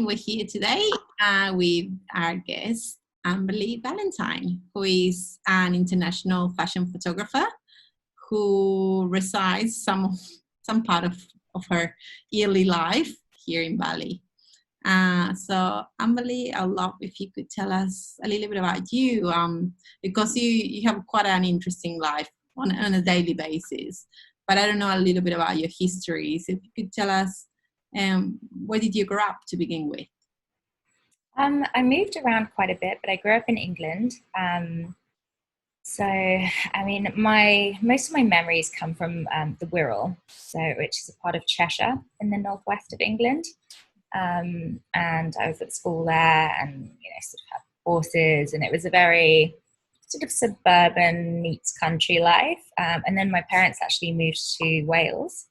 we're here today with our guest, Amberly Valentine, who is an international fashion photographer who resides some part of her yearly life here in Bali. So Amberly, I'd love if you could tell us a little bit about you, because you have quite an interesting life on a daily basis. But I don't know a little bit about your history. So if you could tell us, where did you grow up to begin with? I moved around quite a bit, but I grew up in England. Most of my memories come from the Wirral, which is a part of Cheshire in the northwest of England. And I was at school there, and sort of had horses, and it was a very sort of suburban meets country life. And then my parents actually moved to Wales,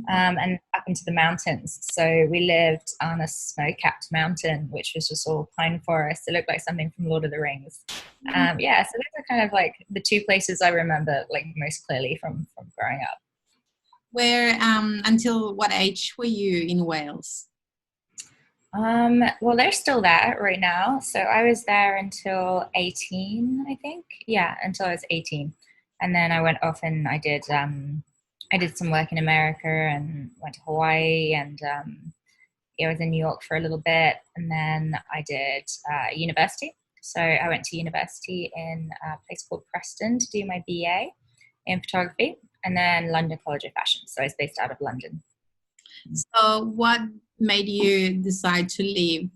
and up into the mountains. So we lived on a snow-capped mountain, which was just all pine forest. It looked like something from Lord of the Rings. So those are kind of like the two places I remember like most clearly from growing up. Where until what age were you in Wales? Well, they're still there right now. So I was there until 18, I think. Yeah, until I was 18. And then I went off and I did some work in America and went to Hawaii, and I was in New York for a little bit. And then I did university. So I went to university in a place called Preston to do my BA in photography, and then London College of Fashion. So I was based out of London. So what made you decide to leave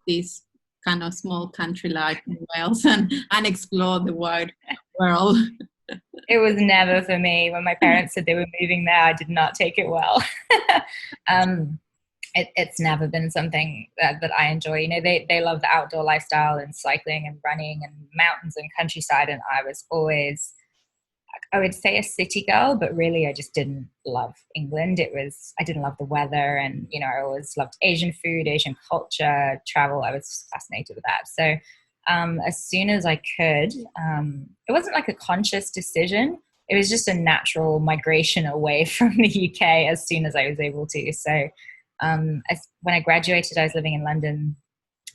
this kind of small country life in Wales and explore the wide world? It was never for me. When my parents said they were moving there, I did not take it well. It's never been something that I enjoy. They love the outdoor lifestyle and cycling and running and mountains and countryside, and I was always, I would say, a city girl, but really I just didn't love England. I didn't love the weather, and I always loved Asian food, Asian culture, travel. I was fascinated with that. So as soon as I could, it wasn't like a conscious decision. It was just a natural migration away from the UK as soon as I was able to. So when I graduated, I was living in London,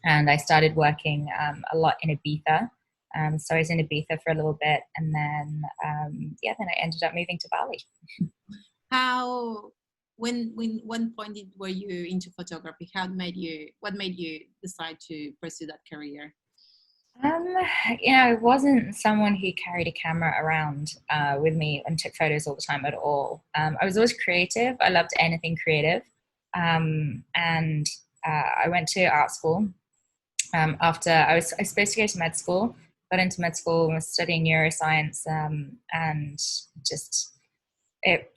and I started working a lot in Ibiza. So I was in Ibiza for a little bit, and then then I ended up moving to Bali. When point were you into photography? What made you decide to pursue that career? I wasn't someone who carried a camera around with me and took photos all the time at all. I was always creative. I loved anything creative. And I went to art school. After I was supposed to go to med school, got into med school and was studying neuroscience, and just it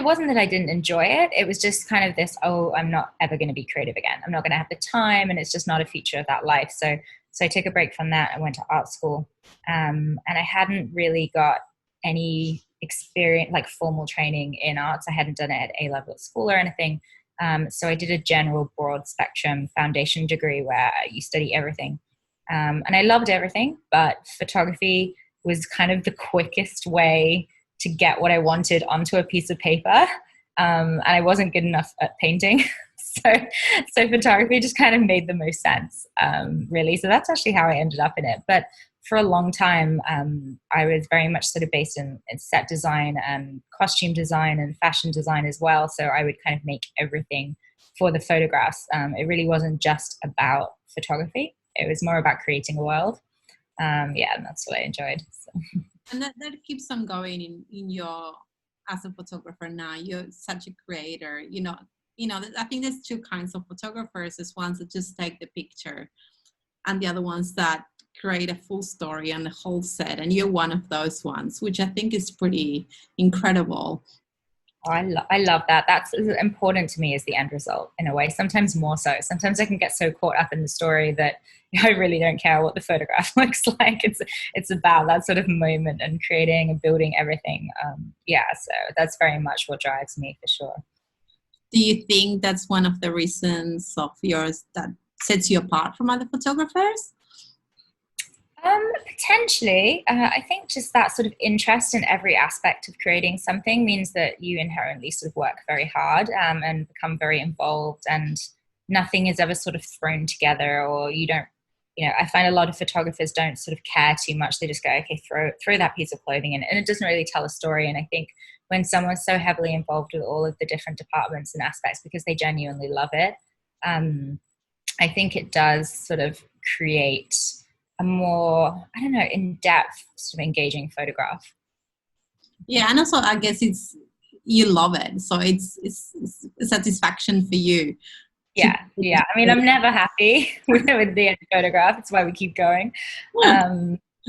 wasn't that I didn't enjoy it. It was just kind of this, I'm not ever going to be creative again. I'm not going to have the time, and it's just not a feature of that life. So I took a break from that and went to art school. And I hadn't really got any experience, like formal training in arts. I hadn't done it at A-level at school or anything. So I did a general broad spectrum foundation degree where you study everything. And I loved everything, but photography was kind of the quickest way to get what I wanted onto a piece of paper. And I wasn't good enough at painting. So photography just kind of made the most sense, really. So that's actually how I ended up in it. But for a long time, I was very much sort of based in set design and costume design and fashion design as well. So I would kind of make everything for the photographs. It really wasn't just about photography. It was more about creating a world. And that's what I enjoyed. So. And that keeps on going in your, as a photographer now. You're such a creator, I think there's two kinds of photographers. There's ones that just take the picture, and the other ones that create a full story and the whole set. And you're one of those ones, which I think is pretty incredible. Oh, I love that. That's as important to me as the end result, in a way. Sometimes more so. Sometimes I can get so caught up in the story that I really don't care what the photograph looks like. It's about that sort of moment and creating and building everything. So that's very much what drives me, for sure. Do you think that's one of the reasons of yours that sets you apart from other photographers? Potentially. I think just that sort of interest in every aspect of creating something means that you inherently sort of work very hard and become very involved. And nothing is ever sort of thrown together, or you don't, I find a lot of photographers don't sort of care too much. They just go, okay, throw that piece of clothing in, and it doesn't really tell a story. And I think when someone's so heavily involved with all of the different departments and aspects because they genuinely love it, I think it does sort of create a more, I don't know, in-depth sort of engaging photograph. Yeah, and also I guess you love it, so it's a satisfaction for you. Yeah. I mean, I'm never happy with the end photograph. It's why we keep going.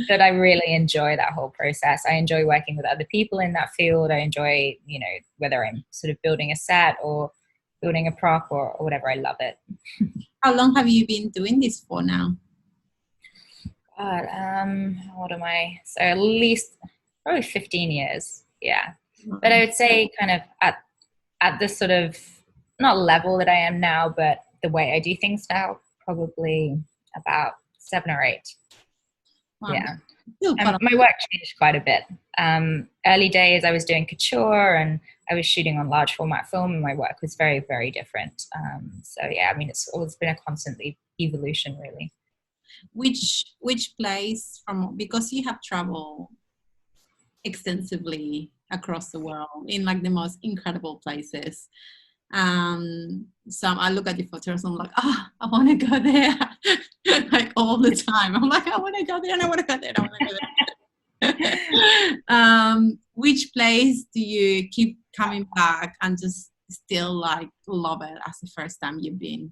But I really enjoy that whole process. I enjoy working with other people in that field. I enjoy, whether I'm sort of building a set or building a prop or whatever. I love it. How long have you been doing this for now? God, what am I? So at least probably 15 years. Yeah. But I would say kind of at this sort of, not level that I am now, but the way I do things now, probably about 7 or 8. Wow. Yeah. My work changed quite a bit. Early days, I was doing couture and I was shooting on large format film, and my work was very, very different. So yeah, I mean, it's always been a constant evolution, really. Which place because you have traveled extensively across the world in like the most incredible places. So I look at the photos, I'm like, I want to go there, like all the time. I'm like, I want to go there, and I want to go there, and I want to go there. Which place do you keep coming back and just still like love it as the first time you've been?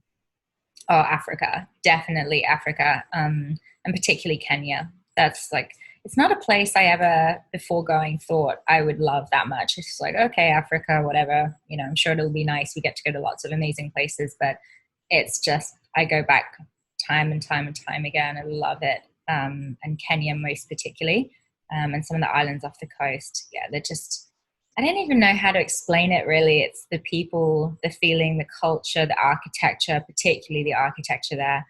Oh, Africa, definitely Africa, and particularly Kenya. That's like, it's not a place I ever before going thought I would love that much. It's just like, okay, Africa, whatever, I'm sure it'll be nice. We get to go to lots of amazing places, but it's just, I go back time and time and time again. I love it. And Kenya most particularly, and some of the islands off the coast. Yeah, they're just, I don't even know how to explain it really. It's the people, the feeling, the culture, the architecture, particularly the architecture there.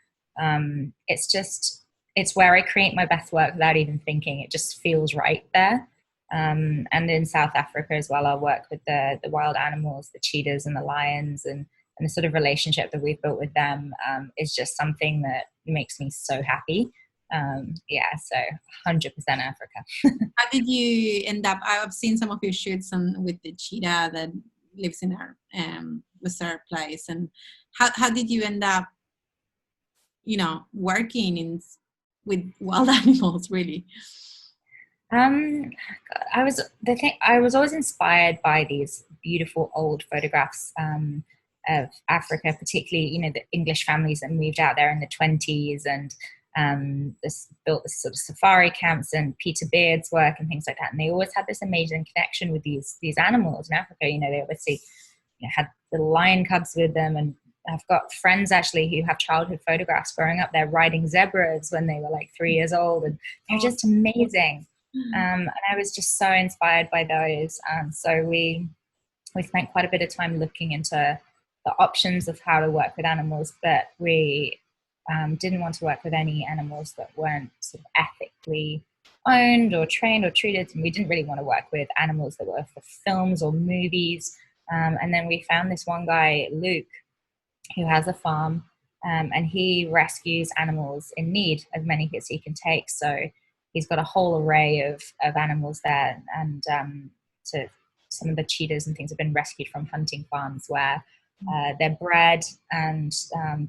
It's where I create my best work without even thinking. It just feels right there. And in South Africa as well, I'll work with the wild animals, the cheetahs and the lions, and the sort of relationship that we've built with them is just something that makes me so happy. So 100% Africa. How did you end up? I've seen some of your shoots with the cheetah that lives in our reserve place, and how did you end up, working with wild animals? Really, I was always inspired by these beautiful old photographs of Africa, particularly the English families that moved out there in the 20s and built this sort of safari camps, and Peter Beard's work and things like that. And they always had this amazing connection with these animals in Africa. They obviously had the lion cubs with them, and I've got friends actually who have childhood photographs growing up there riding zebras when they were like 3 years old, and they're just amazing. And I was just so inspired by those. So we spent quite a bit of time looking into the options of how to work with animals, but we didn't want to work with any animals that weren't sort of ethically owned or trained or treated, and we didn't really want to work with animals that were for films or movies. And then we found this one guy, Luke, who has a farm, and he rescues animals in need, as many as he can take. So he's got a whole array of animals there, and to some of the cheetahs and things have been rescued from hunting farms where they're bred, and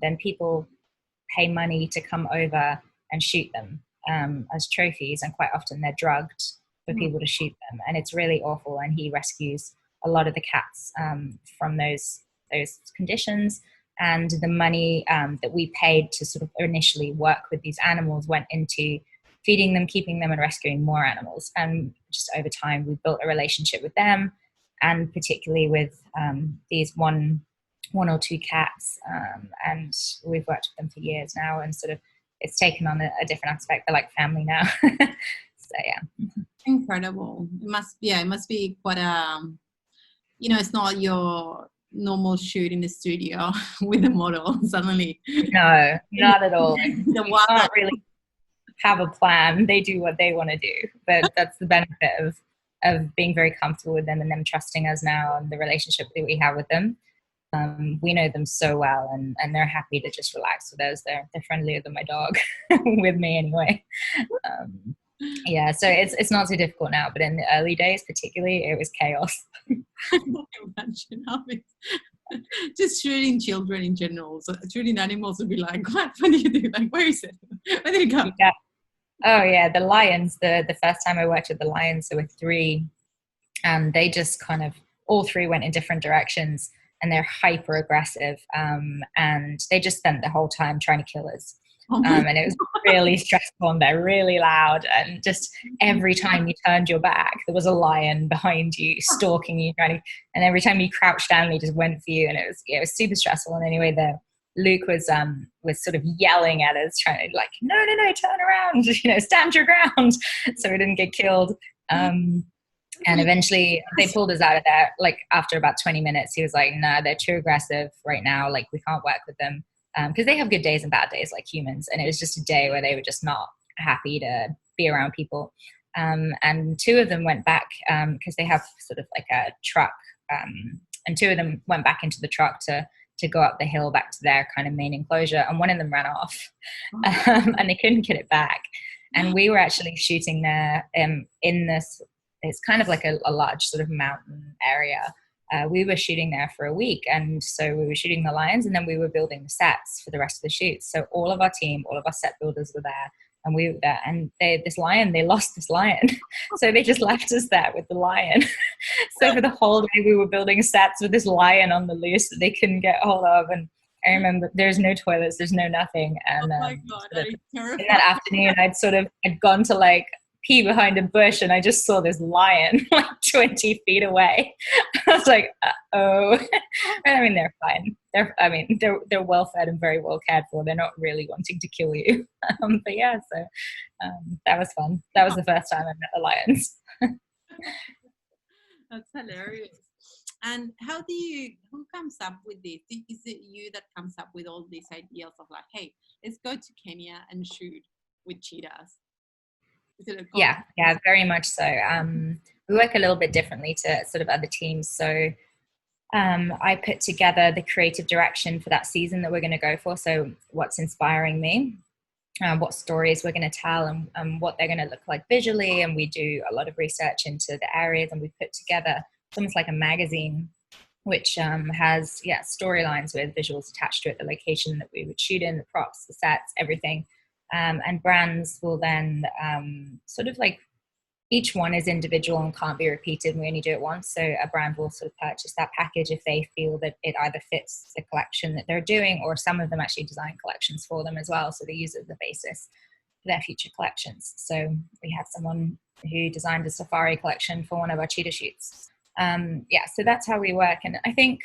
then people pay money to come over and shoot them as trophies, and quite often they're drugged for people to shoot them, and it's really awful. And he rescues a lot of the cats from those conditions, and the money that we paid to sort of initially work with these animals went into feeding them, keeping them, and rescuing more animals. And just over time we built a relationship with them, and particularly with these one or two cats, and we've worked with them for years now, and sort of it's taken on a different aspect. They're like family now. So yeah, incredible. It must be quite it's not your normal shoot in the studio with the model suddenly. No, not at all. You can't really have a plan. They do what they want to do, but that's the benefit of being very comfortable with them and them trusting us now, and the relationship that we have with them. We know them so well, and they're happy to just relax with us. They're friendlier than my dog with me anyway. Yeah, so it's not so difficult now, but in the early days particularly, it was chaos. I can imagine how just shooting children in general, so shooting animals would be like, what do you do? Like, where is it? Where did it go? Yeah. Oh yeah, the lions. The first time I worked with the lions, there were three, and they just kind of all three went in different directions, and they're hyper aggressive, and they just spent the whole time trying to kill us. Oh my And it was really stressful, and they're really loud, and just every time you turned your back there was a lion behind you stalking you, trying to, and every time you crouched down he just went for you, and it was super stressful. And anyway, Luke was sort of yelling at us, trying to like, no, turn around, stand your ground, so we didn't get killed. And eventually they pulled us out of there. Like after about 20 minutes, he was like, "No, they're too aggressive right now. Like we can't work with them because they have good days and bad days like humans." And it was just a day where they were just not happy to be around people. And two of them went back because they have sort of like a truck, and two of them went back into the truck to go up the hill back to their kind of main enclosure, and one of them ran off, and they couldn't get it back. And we were actually shooting there in this, it's kind of like a large sort of mountain area. We were shooting there for a week, and so we were shooting the lions, and then we were building the sets for the rest of the shoots. So all of our team, all of our set builders were there, and we were there, and they lost this lion. So they just left us there with the lion. So for the whole day we were building sets with this lion on the loose that they couldn't get hold of. And I remember there's no toilets, there's no nothing. And oh my God, that is terrifying. in that afternoon I'd gone to like pee behind a bush, and I just saw this lion like 20 feet away. I was like, oh. I mean, they're fine. They're well fed and very well cared for. They're not really wanting to kill you. But yeah, so that was fun. That was the first time I met the lions. That's hilarious. And who comes up with this? Is it you that comes up with all these ideas of like, hey, let's go to Kenya and shoot with cheetahs? Yeah, very much so. We work a little bit differently to sort of other teams. So I put together the creative direction for that season that we're going to go for. So what's inspiring me, what stories we're going to tell, and what they're going to look like visually. And we do a lot of research into the areas, and we put together, it's almost like a magazine, which has storylines with visuals attached to it, the location that we would shoot in, the props, the sets, everything. And brands will then sort of like, each one is individual and can't be repeated, and we only do it once. So a brand will sort of purchase that package if they feel that it either fits the collection that they're doing, or some of them actually design collections for them as well. So they use it as the basis for their future collections. So we have someone who designed a safari collection for one of our cheetah shoots. So that's how we work. And I think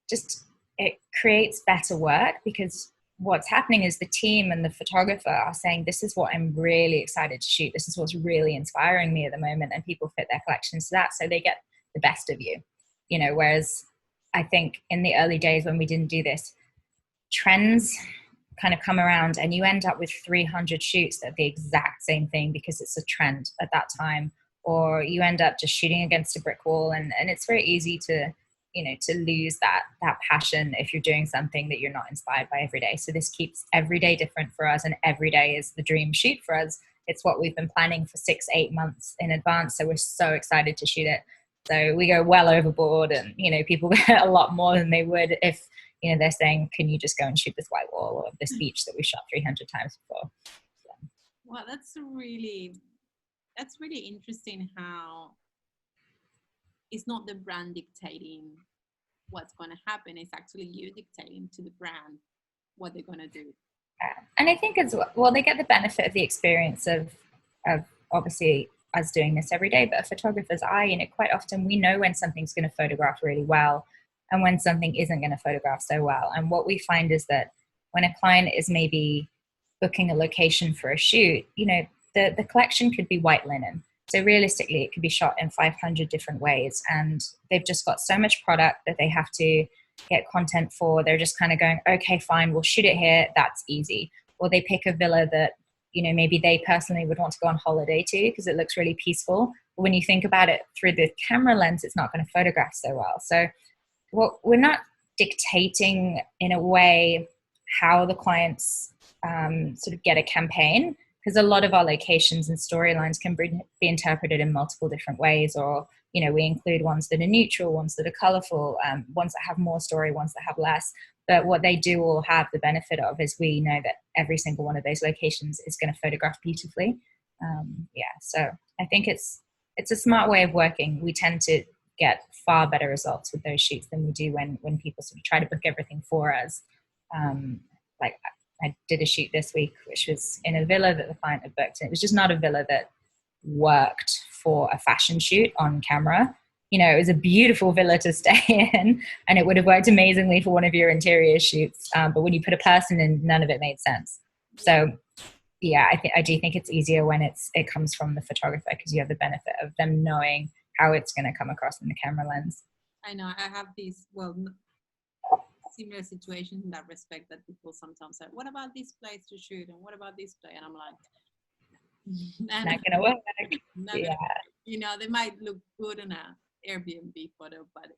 just it creates better work, because what's happening is the team and the photographer are saying, this is what I'm really excited to shoot. This is what's really inspiring me at the moment. And people fit their collections to that. So they get the best of you, whereas I think in the early days when we didn't do this, trends kind of come around and you end up with 300 shoots that are the exact same thing because it's a trend at that time. Or you end up just shooting against a brick wall, and it's very easy to lose that passion if you're doing something that you're not inspired by every day. So this keeps every day different for us, and every day is the dream shoot for us. It's what we've been planning for 6-8 months in advance. So we're so excited to shoot it. So we go well overboard, and people get a lot more than they would if they're saying, can you just go and shoot this white wall or this beach that we shot 300 times before. So. Well, that's really interesting how it's not the brand dictating what's going to happen. It's actually you dictating to the brand what they're going to do. And I think as well, they get the benefit of the experience of obviously us doing this every day, but a photographer's eye, quite often we know when something's going to photograph really well and when something isn't going to photograph so well. And what we find is that when a client is maybe booking a location for a shoot, the collection could be white linen. So realistically, it could be shot in 500 different ways, and they've just got so much product that they have to get content for. They're just kind of going, okay, fine, we'll shoot it here. That's easy. Or they pick a villa that, maybe they personally would want to go on holiday to because it looks really peaceful. But when you think about it through the camera lens, it's not going to photograph so well. So we're not dictating in a way how the clients sort of get a campaign, because a lot of our locations and storylines can be interpreted in multiple different ways, or we include ones that are neutral, ones that are colorful, ones that have more story, ones that have less. But what they do all have the benefit of is we know that every single one of those locations is going to photograph beautifully. So I think it's a smart way of working. We tend to get far better results with those shoots than we do when people sort of try to book everything for us. Like I did a shoot this week, which was in a villa that the client had booked. And it was just not a villa that worked for a fashion shoot on camera. It was a beautiful villa to stay in, and it would have worked amazingly for one of your interior shoots. But when you put a person in, none of it made sense. So yeah, I do think it's easier when it comes from the photographer, because you have the benefit of them knowing how it's going to come across in the camera lens. I know I have these similar situations in that respect, that people sometimes say, what about this place to shoot, and what about this place? And I'm like, not gonna work. They might look good in a Airbnb photo, but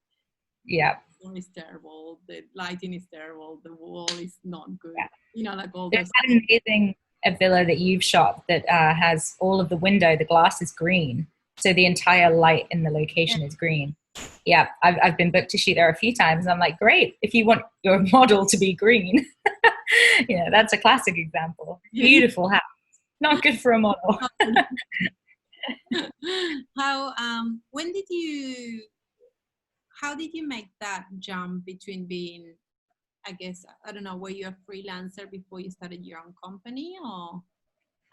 yeah, the is terrible, the lighting is terrible, the wall is not good. Like all There's those. an amazing villa that you've shot that has all of the glass is green, so the entire light in the location is green. Yeah, I've been booked to shoot there a few times, and I'm like, great, if you want your model to be green. That's a classic example. Beautiful house, not good for a model. How did you make that jump between being, I guess, I don't know, were you a freelancer before you started your own company, or?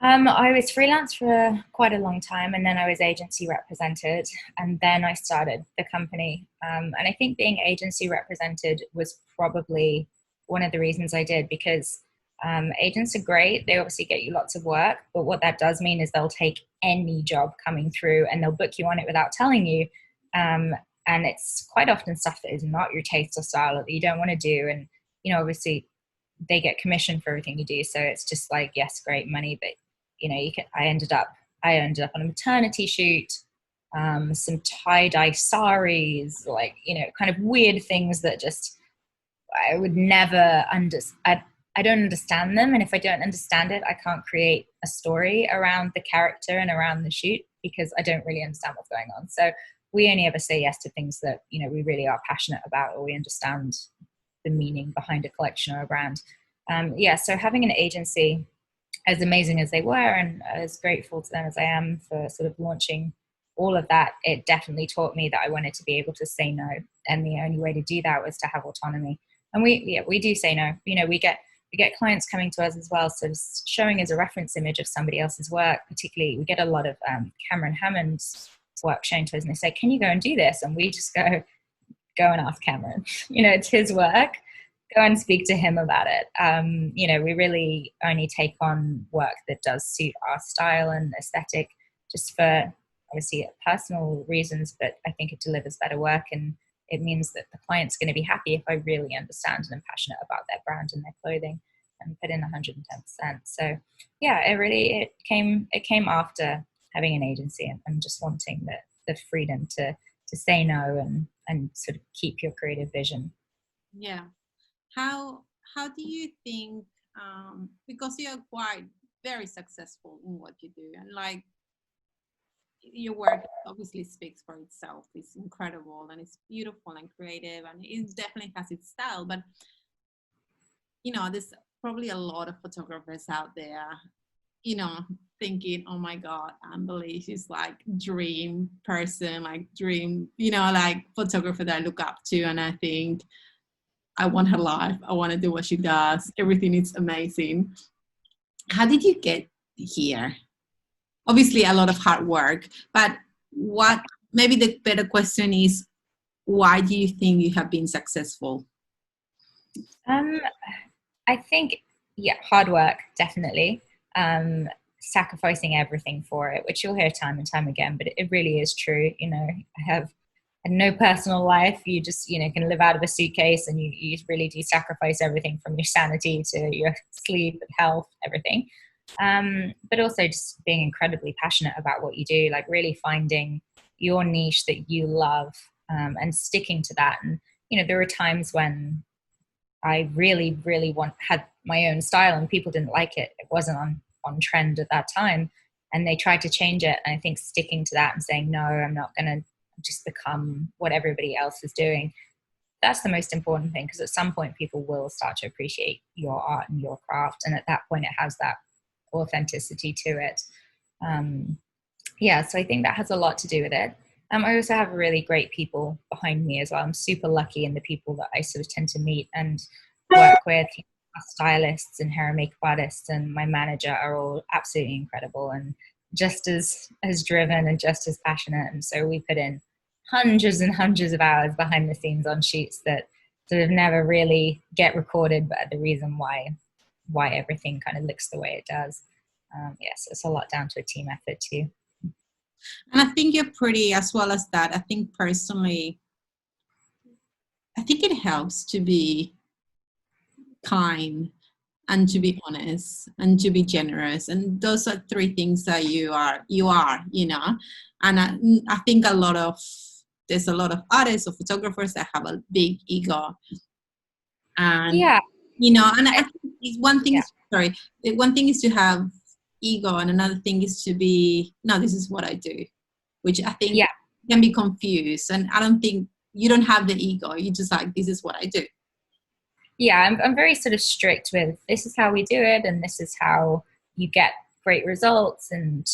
I was freelance for quite a long time, and then I was agency represented, and then I started the company. And I think being agency represented was probably one of the reasons I did, because agents are great. They obviously get you lots of work, but what that does mean is they'll take any job coming through and they'll book you on it without telling you. And it's quite often stuff that is not your taste or style, that you don't want to do. And, obviously they get commission for everything you do. So it's just like, yes, great money. But, I ended up on a maternity shoot, some tie-dye saris, like, kind of weird things that just, I would never understand. I don't understand them. And if I don't understand it, I can't create a story around the character and around the shoot, because I don't really understand what's going on. So we only ever say yes to things that, we really are passionate about, or we understand the meaning behind a collection or a brand. So having an agency, as amazing as they were and as grateful to them as I am for sort of launching all of that, it definitely taught me that I wanted to be able to say no. And the only way to do that was to have autonomy. And we do say no. We get clients coming to us as well, so showing as a reference image of somebody else's work. Particularly, we get a lot of Cameron Hammond's work shown to us, and they say, can you go and do this? And we just go and ask Cameron. It's his work. Go and speak to him about it. We really only take on work that does suit our style and aesthetic, just for obviously personal reasons, but I think it delivers better work, and it means that the client's going to be happy if I really understand and am passionate about their brand and their clothing and put in 110%. So yeah, it came after having an agency and just wanting the freedom to say no and sort of keep your creative vision. Yeah. How do you think, because you're quite very successful in what you do, and like your work obviously speaks for itself. It's incredible and it's beautiful and creative, and it definitely has its style. But there's probably a lot of photographers out there, thinking, oh my God, Amberly, she's like dream person, like dream, like photographer that I look up to, and I think I want her life. I want to do what she does. Everything is amazing. How did you get here? Obviously a lot of hard work, but maybe the better question is, why do you think you have been successful? I think, hard work, definitely. Sacrificing everything for it, which you'll hear time and time again, but it really is true. I have no personal life. You just, can live out of a suitcase, and you really do sacrifice everything from your sanity to your sleep and health, everything. But also just being incredibly passionate about what you do, like really finding your niche that you love, and sticking to that. And there were times when I really, really had my own style and people didn't like it. It wasn't on trend at that time. And they tried to change it. And I think sticking to that and saying, no, I'm not going to just become what everybody else is doing. That's the most important thing, because at some point people will start to appreciate your art and your craft. And at that point it has that authenticity to it. So I think that has a lot to do with it. I also have really great people behind me as well. I'm super lucky in the people that I sort of tend to meet and work with. Stylists and hair and makeup artists and my manager are all absolutely incredible and just as driven and just as passionate. And so we put in hundreds and hundreds of hours behind the scenes on shoots that sort of never really get recorded, but the reason why everything kind of looks the way it does. Yes, it's a lot down to a team effort too. And I think you're pretty, as well as that, I think personally, I think it helps to be kind and to be honest and to be generous, and those are three things that you are, and I think there's a lot of artists or photographers that have a big ego, and and I think one thing is to have ego, and another thing is to be, no, this is what I do, which I think can be confused. And I don't think you don't have the ego, you just like, this is what I do. I'm very sort of strict with, this is how we do it and this is how you get great results, and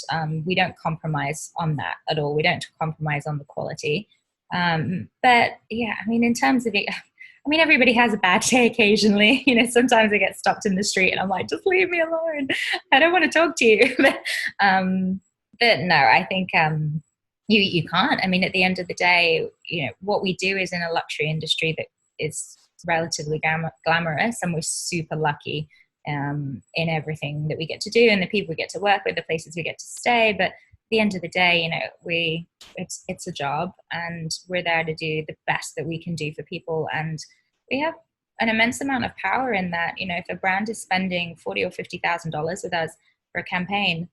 we don't compromise on that at all. We don't compromise on the quality. But yeah, I mean, in terms of it, I mean, everybody has a bad day occasionally. Sometimes I get stopped in the street and I'm like, just leave me alone. I don't want to talk to you. But no, I think you can't. I mean, at the end of the day, what we do is in a luxury industry that is relatively glamorous, and we're super lucky in everything that we get to do and the people we get to work with, the places we get to stay. But at the end of the day, it's a job, and we're there to do the best that we can do for people. And we have an immense amount of power in that. If a brand is spending $40,000 or $50,000 with us for a campaign,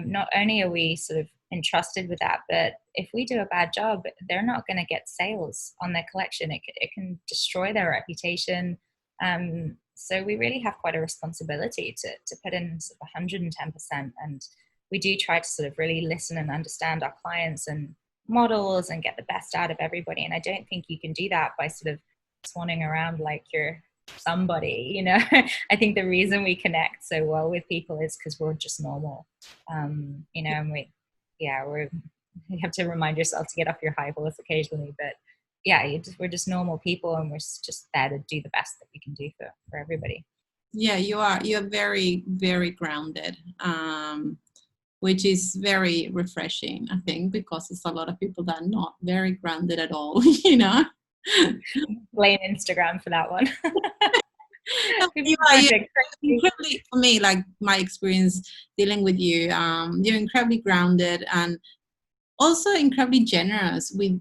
not only are we sort of entrusted with that, but if we do a bad job, they're not going to get sales on their collection. It can destroy their reputation. So we really have quite a responsibility to put in sort of 110%. And we do try to sort of really listen and understand our clients and models and get the best out of everybody. And I don't think you can do that by sort of swanning around like you're somebody, I think the reason we connect so well with people is because we're just normal, and you have to remind yourself to get off your high horse occasionally, but we're just normal people, and we're just there to do the best that we can do for everybody. You're very, very grounded, which is very refreshing, I think, because there's a lot of people that are not very grounded at all. Blame Instagram for that one. Incredibly, for me, like my experience dealing with you, you're incredibly grounded and also incredibly generous with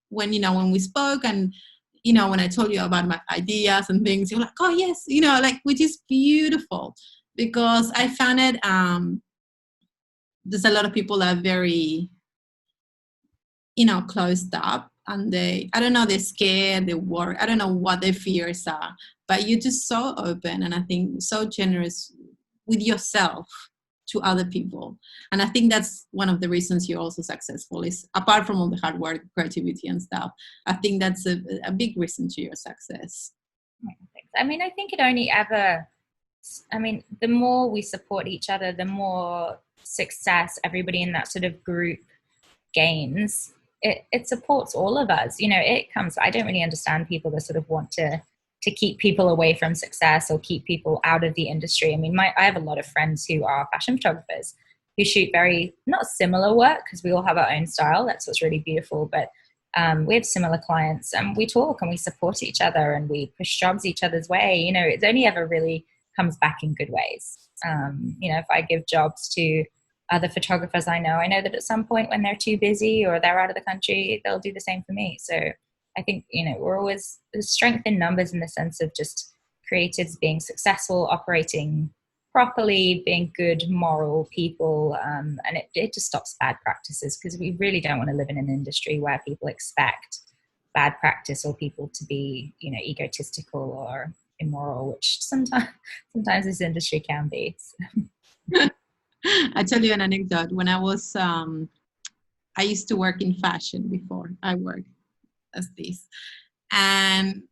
when we spoke, and when I told you about my ideas and things, you're like, oh yes, which is beautiful, because I found it there's a lot of people that are very closed up, and they're scared, they worry, I don't know what their fears are, but you're just so open, and I think so generous with yourself to other people. And I think that's one of the reasons you're also successful, is apart from all the hard work, creativity and stuff, I think that's a big reason to your success. I mean, I think the more we support each other, the more success everybody in that sort of group gains. It supports all of us. I don't really understand people that sort of want to keep people away from success or keep people out of the industry. I mean, I have a lot of friends who are fashion photographers who shoot very, not similar work, because we all have our own style. That's what's really beautiful. But we have similar clients, and we talk and we support each other and we push jobs each other's way. It only ever really comes back in good ways. If I give jobs to other photographers I know that at some point when they're too busy or they're out of the country, they'll do the same for me. So I think, we're always, there's strength in numbers in the sense of just creatives being successful, operating properly, being good, moral people. And it just stops bad practices, because we really don't want to live in an industry where people expect bad practice or people to be, you know, egotistical or immoral, which sometimes this industry can be. I tell you an anecdote. When I used to work in fashion before I worked as this. And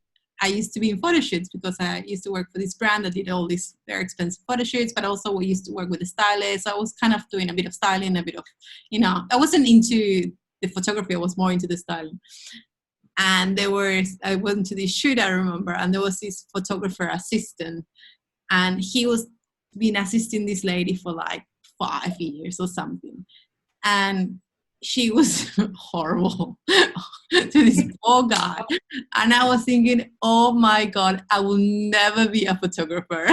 I used to be in photo shoots because I used to work for this brand that did all these very expensive photo shoots, but also we used to work with the stylist. So I was kind of doing a bit of styling, a bit of, I wasn't into the photography, I was more into the styling. And I went to this shoot, I remember, and there was this photographer assistant, and he was been assisting this lady for like 5 years or something. And she was horrible to this poor guy. And I was thinking, oh my God, I will never be a photographer.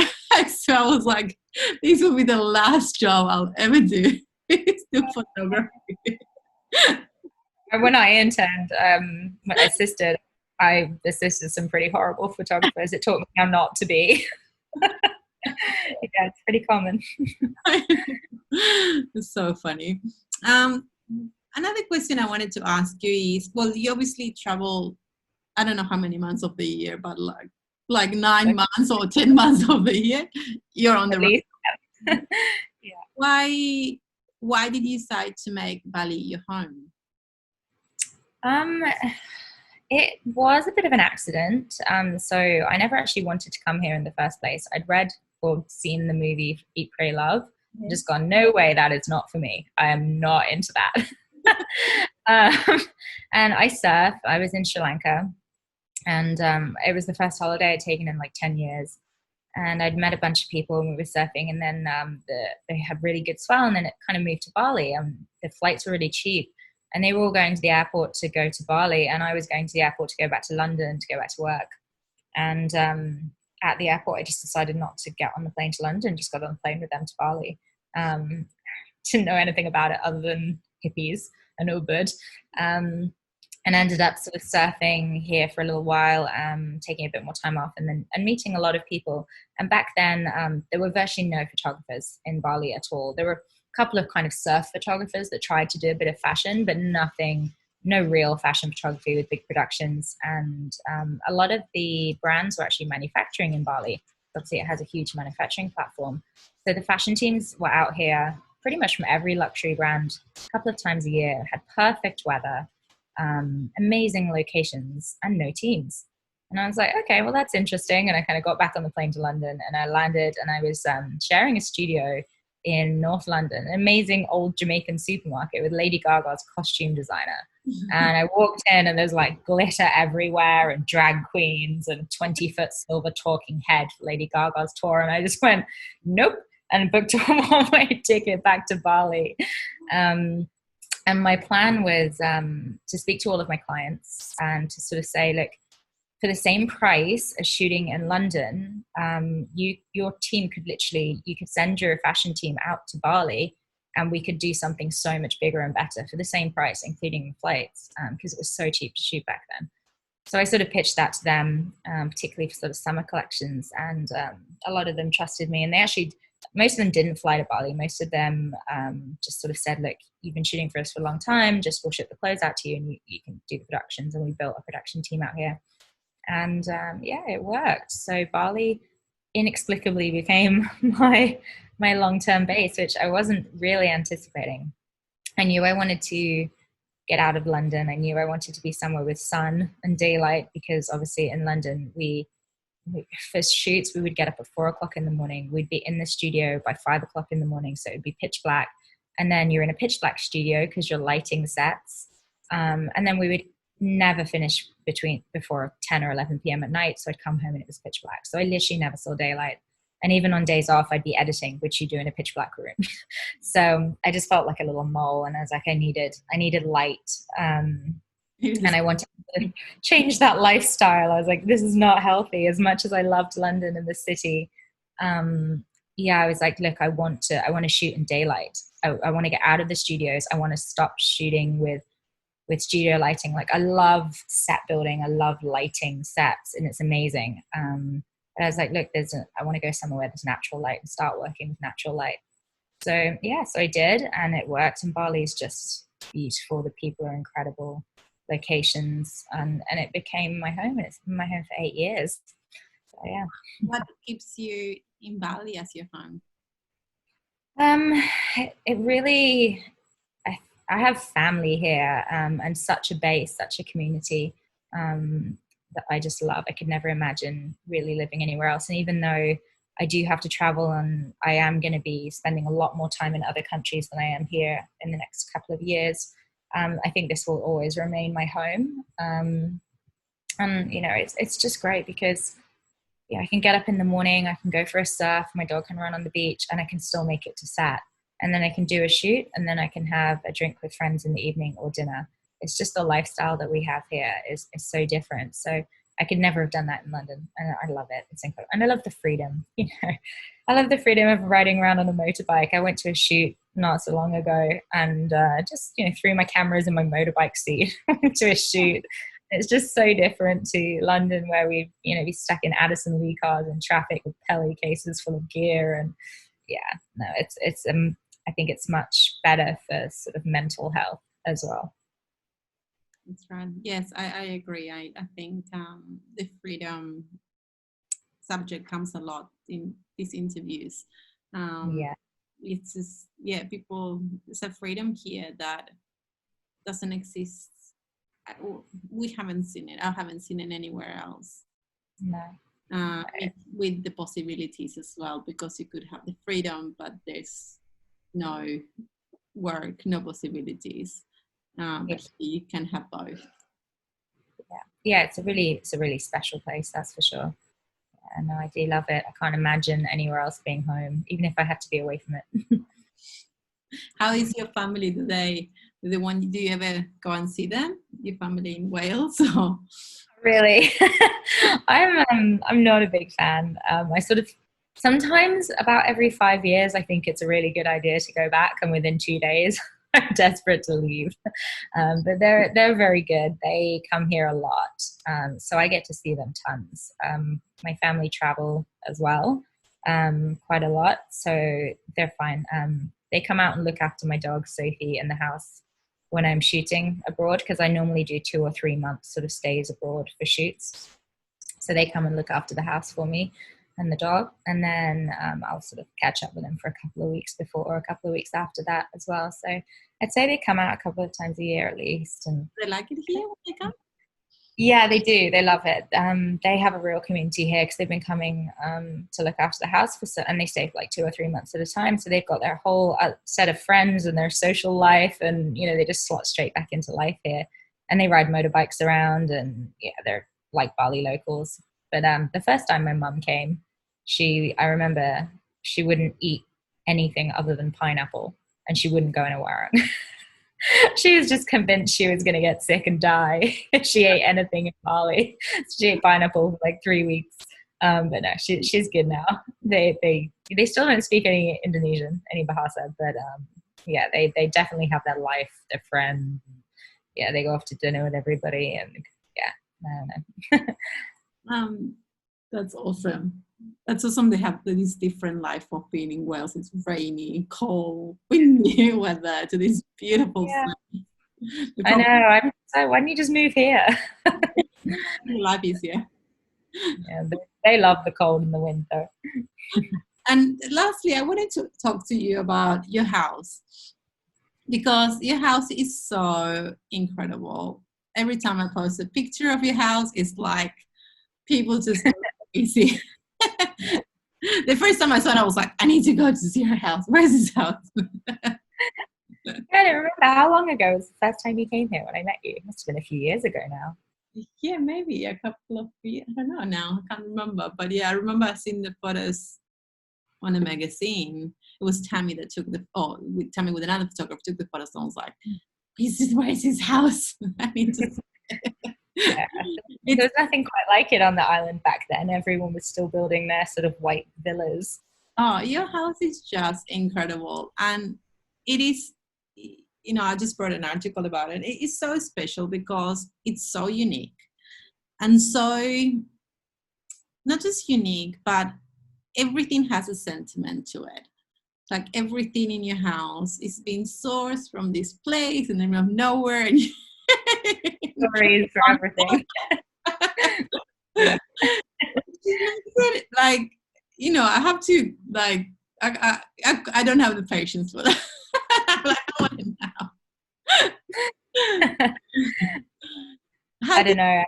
So I was like, this will be the last job I'll ever do, is do photography. When I interned, I assisted some pretty horrible photographers. It taught me how not to be. Yeah, it's pretty common. It's so funny. Another question I wanted to ask you is, well, you obviously travel, I don't know how many months of the year, but like 9 months or 10 months of the year, you're on the road. Yeah. Why did you decide to make Bali your home? It was a bit of an accident. So I never actually wanted to come here in the first place. I'd read or seen the movie Eat, Pray, Love. Yeah. Just gone, no way, that is not for me. I am not into that. And I surf. I was in Sri Lanka, and it was the first holiday I'd taken in like 10 years. And I'd met a bunch of people and we were surfing, and then they had really good swell, and then it kind of moved to Bali. The flights were really cheap. And they were all going to the airport to go to Bali, and I was going to the airport to go back to London to go back to work. And at the airport, I just decided not to get on the plane to London, just got on the plane with them to Bali. Didn't know anything about it other than hippies and Ubud. And ended up sort of surfing here for a little while, taking a bit more time off, and meeting a lot of people. And back then, there were virtually no photographers in Bali at all. There were couple of kind of surf photographers that tried to do a bit of fashion, but no real fashion photography with big productions. And a lot of the brands were actually manufacturing in Bali. Obviously, it has a huge manufacturing platform. So the fashion teams were out here pretty much from every luxury brand a couple of times a year, had perfect weather, amazing locations, and no teams. And I was like, okay, well, that's interesting. And I kind of got back on the plane to London, and I landed, and I was sharing a studio in North London, an amazing old Jamaican supermarket with Lady Gaga's costume designer. And I walked in, and there's like glitter everywhere and drag queens and 20-foot silver talking head for Lady Gaga's tour. And I just went, nope, and booked a one-way ticket back to Bali. And my plan was to speak to all of my clients and to sort of say, look, for the same price as shooting in London, your team you could send your fashion team out to Bali, and we could do something so much bigger and better for the same price, including flights, because it was so cheap to shoot back then. So I sort of pitched that to them, particularly for sort of summer collections, and a lot of them trusted me. And most of them didn't fly to Bali. Most of them just sort of said, look, you've been shooting for us for a long time, just we'll ship the clothes out to you, and you can do the productions. And we built a production team out here. And it worked. So Bali inexplicably became my long-term base, which I wasn't really anticipating. I knew I wanted to get out of London. I knew I wanted to be somewhere with sun and daylight, because obviously in London, for shoots, we would get up at 4:00 in the morning. We'd be in the studio by 5:00 in the morning. So it'd be pitch black. And then you're in a pitch black studio because you're lighting the sets. And then we would never finish before 10 or 11 p.m. at night. So I'd come home and it was pitch black. So I literally never saw daylight. And even on days off, I'd be editing, which you do in a pitch black room. So I just felt like a little mole. And I was like, I needed light. And I wanted to change that lifestyle. I was like, this is not healthy. As much as I loved London and the city, I was like, look, I want to shoot in daylight. I want to get out of the studios. I want to stop shooting with studio lighting. Like, I love set building. I love lighting sets, and it's amazing. And I was like, look, I want to go somewhere where there's natural light and start working with natural light. So I did, and it worked. And Bali is just beautiful. The people are incredible. locations, and it became my home, and it's been my home for 8 years. So yeah. What keeps you in Bali as your home? Um, it really, I have family here, and such a base, such a community, that I just love. I could never imagine really living anywhere else. And even though I do have to travel, and I am going to be spending a lot more time in other countries than I am here in the next couple of years, I think this will always remain my home. And it's just great because yeah, I can get up in the morning, I can go for a surf, my dog can run on the beach, and I can still make it to SAT. And then I can do a shoot, and then I can have a drink with friends in the evening or dinner. It's just the lifestyle that we have here is so different. So I could never have done that in London, and I love it. It's incredible. And I love the freedom, I love the freedom of riding around on a motorbike. I went to a shoot not so long ago, and just threw my cameras in my motorbike seat to a shoot. It's just so different to London, where we, be stuck in Addison Lee cars in traffic with Pelly cases full of gear. And yeah, no, it's I think it's much better for sort of mental health as well. That's right. Yes, I agree. I think the freedom subject comes a lot in these interviews. Yeah. It's just, people, there's a freedom here that doesn't exist. We haven't seen it. I haven't seen it anywhere else. No. With the possibilities as well, because you could have the freedom, but there's no work, no possibilities. But you can have both. Yeah, it's a really special place, that's for sure. Yeah, no, I do love it. I can't imagine anywhere else being home, even if I had to be away from it. How is your family? Do you ever go and see them? Your family in Wales? Or? Really, I'm not a big fan. I sort of sometimes about every 5 years, I think it's a really good idea to go back, and within 2 days, I'm desperate to leave. But they're very good. They come here a lot, so I get to see them tons. My family travel as well, quite a lot, so they're fine. They come out and look after my dog Sophie in the house when I'm shooting abroad, because I normally do 2 or 3 months sort of stays abroad for shoots. So they come and look after the house for me and the dog, and then I'll sort of catch up with them for a couple of weeks before or a couple of weeks after that as well. So I'd say they come out a couple of times a year at least. And they like it here when they come? Yeah, they do. They love it. They have a real community here because they've been coming to look after the house and they stay for like 2 or 3 months at a time. So they've got their whole set of friends and their social life, and they just slot straight back into life here. And they ride motorbikes around, and they're like Bali locals. But the first time my mum came, I remember she wouldn't eat anything other than pineapple, and she wouldn't go anywhere. She was just convinced she was going to get sick and die if she ate anything in Bali. She ate pineapple for like 3 weeks. But no, she's good now. They still don't speak any Indonesian, any Bahasa, but they definitely have their life, their friends. Yeah, they go off to dinner with everybody, and no. That's awesome. That's awesome. They have this different life of being in Wales. It's rainy, cold, windy weather to this beautiful sun. I know. So why don't you just move here? Life is here. Yeah, they love the cold and the wind, though. And lastly, I wanted to talk to you about your house, because your house is so incredible. Every time I post a picture of your house, it's like people just go crazy. The first time I saw it, I was like, I need to go to see your house. Where's this house? I don't remember how long ago was the first time you came here when I met you. It must have been a few years ago now. Yeah, maybe a couple of years. I don't know now. I can't remember. But yeah, I remember seeing the photos on a magazine. It was Tammy that took Tammy with another photographer took the photos. And I was like, where is his house? I need to Yeah. There was nothing quite like it on the island back then. Everyone was still building their sort of white villas. Oh, your house is just incredible. And it is, I just wrote an article about it. It is so special because it's so unique. And so, not just unique, but everything has a sentiment to it. Like everything in your house is being sourced from this place in the middle of nowhere. And stories for everything. Yeah. Which makes it like, I have to like, I don't have the patience for that. Like, I want it now. I How don't did know.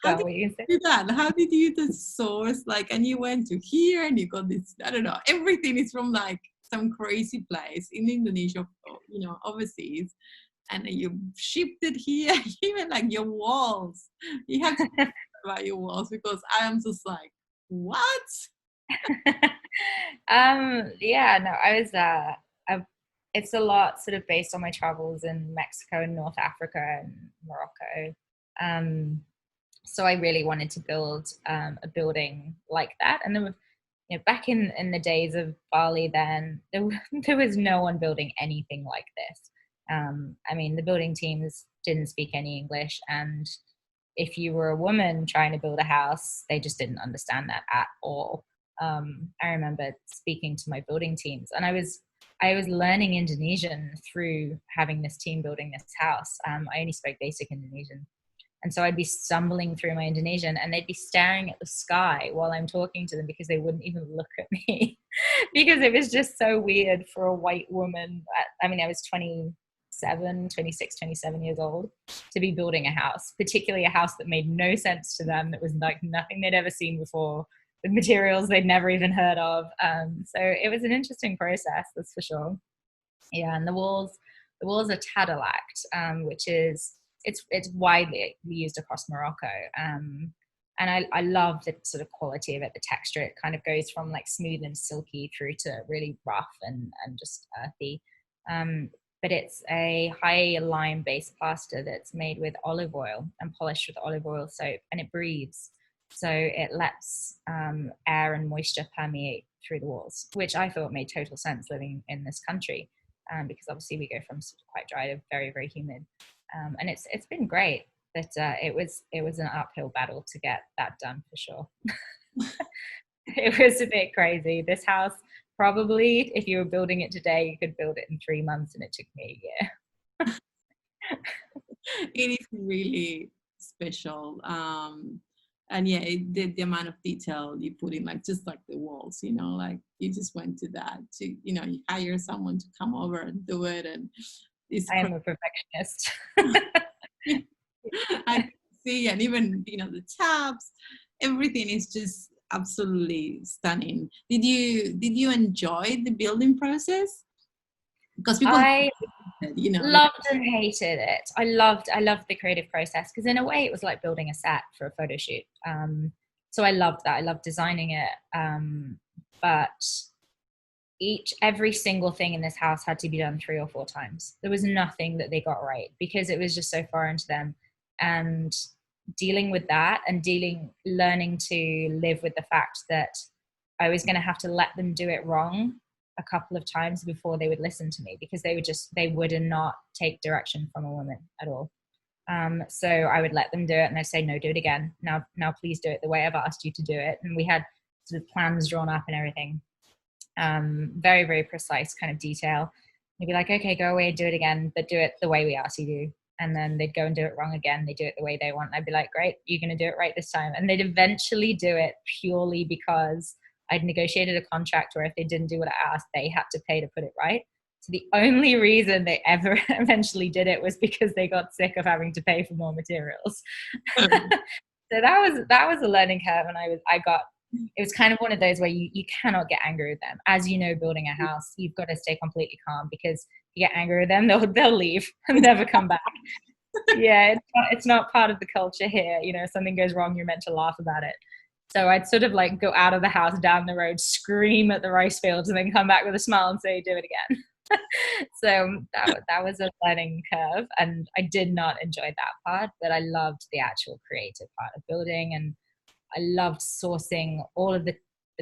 how Go, did what you say? you do that? How did you the source, like, and you went to here and you got this, I don't know, everything is from like some crazy place in Indonesia, overseas, and then you shipped it here. Even like your walls, you have to talk about your walls, because I am just like, what? Yeah, no, it's a lot sort of based on my travels in Mexico and North Africa and Morocco. So I really wanted to build a building like that. And then, back in the days of Bali, then there was no one building anything like this. I mean, the building teams didn't speak any English, and if you were a woman trying to build a house, they just didn't understand that at all. I remember speaking to my building teams, and I was learning Indonesian through having this team building this house. I only spoke basic Indonesian, and so I'd be stumbling through my Indonesian, and they'd be staring at the sky while I'm talking to them, because they wouldn't even look at me because it was just so weird for a white woman. I mean, I was 26, 27 years old, to be building a house, particularly a house that made no sense to them, that was like nothing they'd ever seen before, with materials they'd never even heard of. So it was an interesting process, that's for sure. Yeah, and the walls are tadalakt, which is it's widely used across Morocco. And I love the sort of quality of it, the texture. It kind of goes from like smooth and silky through to really rough and just earthy. But it's a high lime based plaster that's made with olive oil and polished with olive oil soap, and it breathes. So it lets air and moisture permeate through the walls, which I thought made total sense living in this country, because obviously we go from quite dry to very, very humid. And it's been great, but it was an uphill battle to get that done, for sure. It was a bit crazy. This house, probably, if you were building it today, you could build it in 3 months, and it took me a year. It is really special. And yeah, the amount of detail you put in, like just like the walls, like you just went to that to, you hire someone to come over and do it, and it's I am a perfectionist. I can see, and even the tabs, everything is just absolutely stunning. Did you enjoy the building process? Because people, I like, loved and hated it. I loved the creative process, because in a way it was like building a set for a photo shoot. So I loved that. I loved designing it. But every single thing in this house had to be done 3 or 4 times. There was nothing that they got right, because it was just so foreign to them. And dealing with that, and learning to live with the fact that I was going to have to let them do it wrong a couple of times before they would listen to me, because they would not take direction from a woman at all. So I would let them do it, and I'd say, no, do it again. Now please do it the way I've asked you to do it. And we had sort of plans drawn up and everything. Very, very precise kind of detail. You'd be like, okay, go away, do it again, but do it the way we asked you to. And then they'd go and do it wrong again. They do it the way they want. And I'd be like, great, you're going to do it right this time. And they'd eventually do it, purely because I'd negotiated a contract where if they didn't do what I asked, they had to pay to put it right. So the only reason they ever eventually did it was because they got sick of having to pay for more materials. So that was a learning curve. And it was kind of one of those where you cannot get angry with them. As you know, building a house, you've got to stay completely calm, because if you get angry with them, they'll leave and never come back. Yeah, it's not part of the culture here. If something goes wrong, you're meant to laugh about it. So I'd sort of like go out of the house, down the road, scream at the rice fields, and then come back with a smile and say, do it again. So that was a learning curve, and I did not enjoy that part, but I loved the actual creative part of building, and I loved sourcing all of the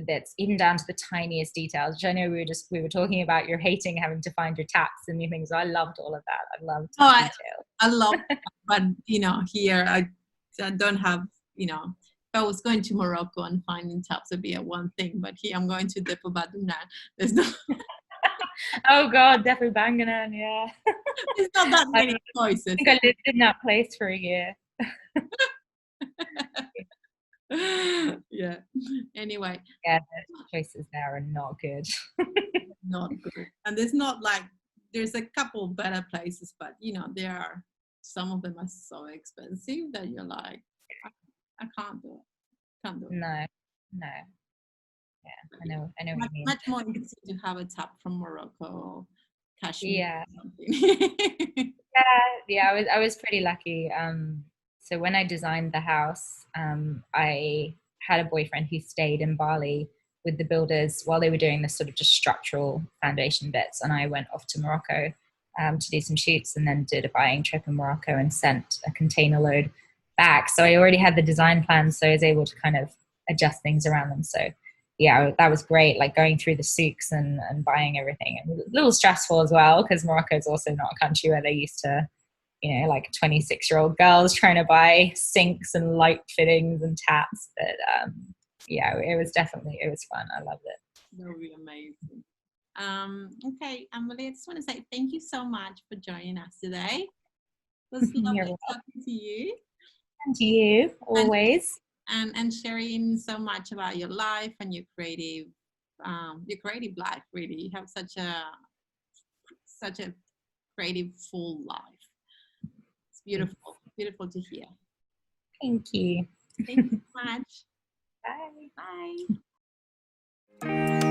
bits, even down to the tiniest details, which I know we were talking about. You're hating having to find your taps and new things. So I loved all of that. I loved detail. I love that. But here I don't have, if I was going to Morocco and finding taps would be a one thing, but here I'm going to Depo Baduna. There's no Oh God, definitely Banganan, yeah. There's not that I many choices. think I lived in that place for a year. Yeah. Anyway, Yeah, the choices there are not good. not good. And there's not like there's a couple better places, but there are some of them are so expensive that you're like, I can't do it. Can't do it. No, no. Yeah, Yeah. I know what Much, you mean. much more interesting to have a tap from Morocco or Kashmir Yeah. or something. Yeah, I was pretty lucky. So when I designed the house, I had a boyfriend who stayed in Bali with the builders while they were doing this sort of just structural foundation bits, and I went off to Morocco to do some shoots, and then did a buying trip in Morocco and sent a container load back. So I already had the design plans, so I was able to kind of adjust things around them. So yeah, that was great, like going through the souks and buying everything. And a little stressful as well, because Morocco is also not a country where they're used to, like 26-year-old girls trying to buy sinks and light fittings and taps. But yeah, it was fun. I loved it. That would be amazing. Okay, Emily, I just want to say thank you so much for joining us today. It was You're lovely welcome. talking to you. To you, And always. and sharing so much about your life and your creative life. Really, you have such a creative, full life. It's beautiful, beautiful to hear. Thank you. Thank you so much. Bye. Bye.